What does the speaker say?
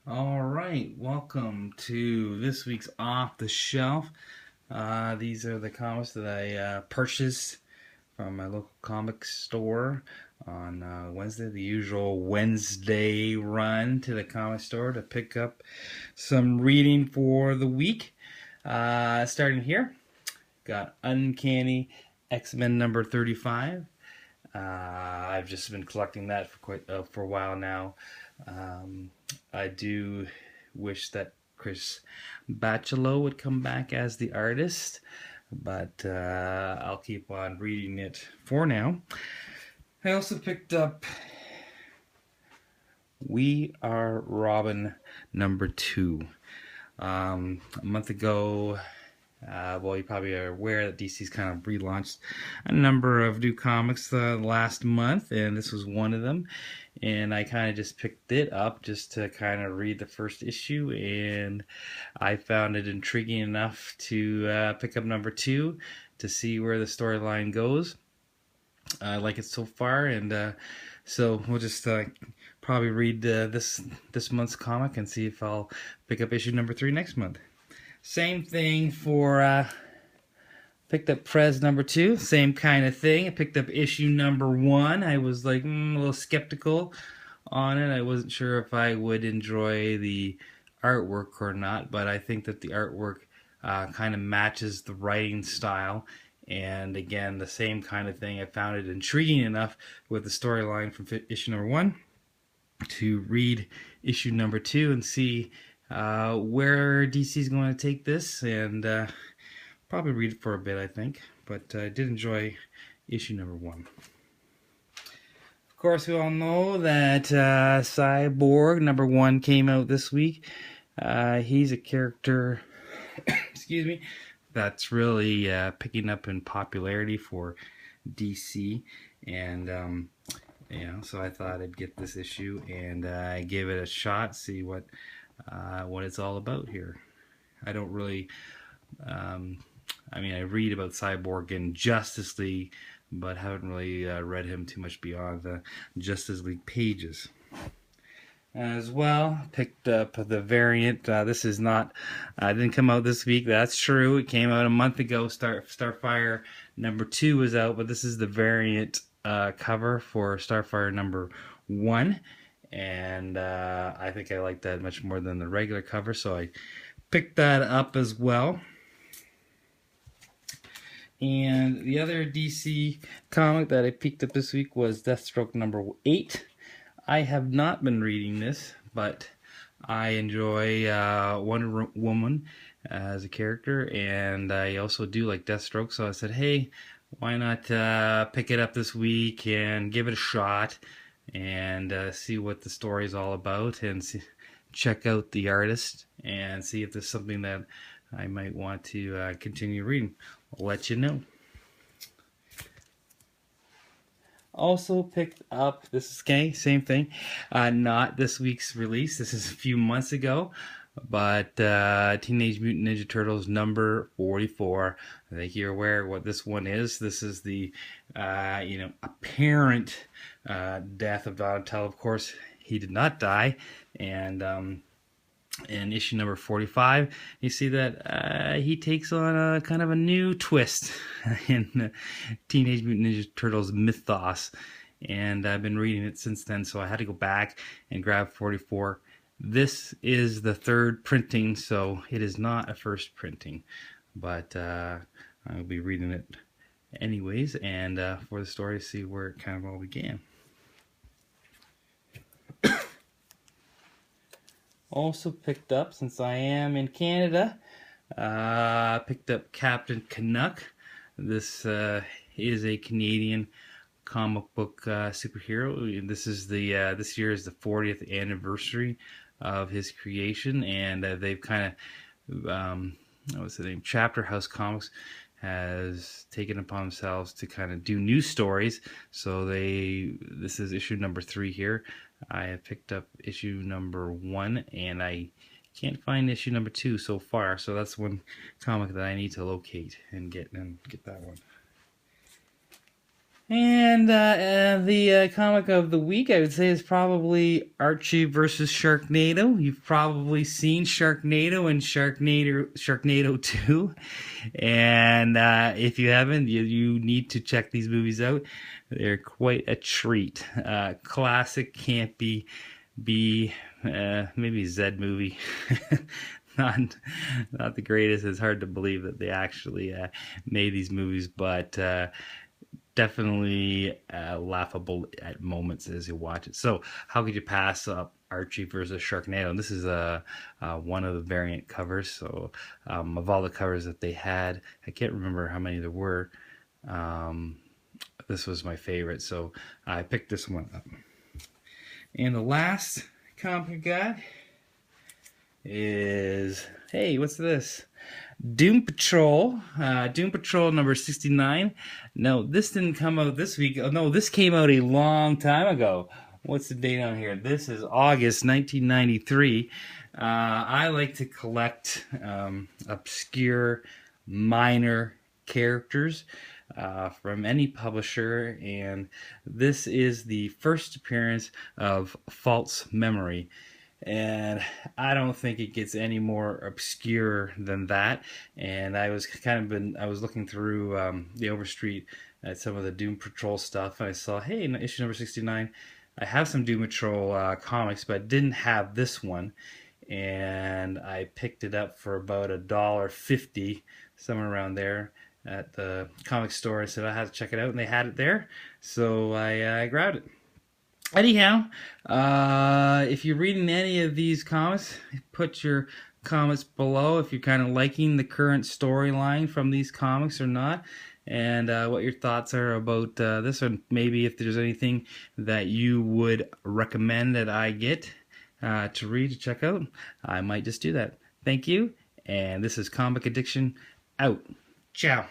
All right, welcome to this week's Off the Shelf. These are the comics that I purchased from my local comic store on Wednesday, the usual Wednesday run to the comic store to pick up some reading for the week. Starting here, got Uncanny X-Men number 35. I've just been collecting that for a while now. I do wish that Chris Bachalo would come back as the artist, but I'll keep on reading it for now. I also picked up We Are Robin number 2. A month ago, well, you probably are aware that DC's kind of relaunched a number of new comics last month, and this was one of them. And I kind of just picked it up just to kind of read the first issue, and I found it intriguing enough to pick up number 2 to see where the storyline goes. I like it so far, and so we'll just probably read this month's comic and see if I'll pick up issue number 3 next month. Same thing for picked up Prez number 2, same kind of thing. I picked up issue number 1. I was like a little skeptical on it. I wasn't sure if I would enjoy the artwork or not, but I think that the artwork kind of matches the writing style. And again, the same kind of thing. I found it intriguing enough with the storyline from issue number 1 to read issue number 2 and see where DC is going to take this, and probably read it for a bit, I think. But I did enjoy issue number 1. Of course, we all know that Cyborg number 1 came out this week. He's a character, excuse me, that's really picking up in popularity for DC, and so I thought I'd get this issue and give it a shot, see what it's all about here. I don't really, I read about Cyborg in Justice League, but haven't really read him too much beyond the Justice League pages. As well, picked up the variant. This is not, didn't come out this week. That's true. It came out a month ago. Starfire number 2 is out, but this is the variant cover for Starfire number 1, and I think I like that much more than the regular cover, so I picked that up as well. And the other DC comic that I picked up this week was Deathstroke number 8. I have not been reading this, but I enjoy Wonder Woman as a character, and I also do like Deathstroke, so I said, hey, why not pick it up this week and give it a shot and see what the story is all about, and check out the artist and see if there's something that I might want to continue reading. I'll let you know. Also picked up, this is okay, same thing, not this week's release, this is a few months ago, but Teenage Mutant Ninja Turtles number 44. I think you're aware what this one is. This is the apparent death of Donatello. Of course, he did not die, and in issue number 45, you see that he takes on a kind of a new twist in Teenage Mutant Ninja Turtles mythos, and I've been reading it since then, so I had to go back and grab 44. This is the 3rd printing, so it is not a first printing, but I'll be reading it anyways, and for the story, to see where it kind of all began. Also picked up, since I am in Canada, picked up Captain Canuck. This is a Canadian comic book superhero. This is this year is the 40th anniversary of his creation, and they've kind of what's the name? Chapter House Comics has taken upon themselves to kind of do new stories. So this is issue number 3 here. I have picked up issue number 1, and I can't find issue number 2 so far. So that's one comic that I need to locate and get that one. And the comic of the week, I would say, is probably Archie versus Sharknado. You've probably seen Sharknado and Sharknado 2. And if you haven't, you need to check these movies out. They're quite a treat. Classic, campy, maybe Z movie. not the greatest. It's hard to believe that they actually made these movies, but definitely laughable at moments as you watch it. So how could you pass up Archie versus Sharknado? And this is one of the variant covers. So of all the covers that they had, I can't remember how many there were. This was my favorite, so I picked this one up. And the last comic I got is, hey, what's this? Doom Patrol number 69. No, this didn't come out this week. Oh, no, this came out a long time ago. What's the date on here? This is August 1993. I like to collect obscure, minor characters from any publisher, and this is the first appearance of False Memory. And I don't think it gets any more obscure than that. And I was looking through the Overstreet at some of the Doom Patrol stuff, and I saw, hey, in issue number 69, I have some Doom Patrol comics, but I didn't have this one. And I picked it up for about $1.50, somewhere around there, at the comic store. I said I had to check it out, and they had it there, so I grabbed it. Anyhow, if you're reading any of these comics, put your comments below if you're kind of liking the current storyline from these comics or not, and what your thoughts are about this one. Maybe if there's anything that you would recommend that I get to read, to check out, I might just do that. Thank you, and this is Comic Addiction out. Ciao.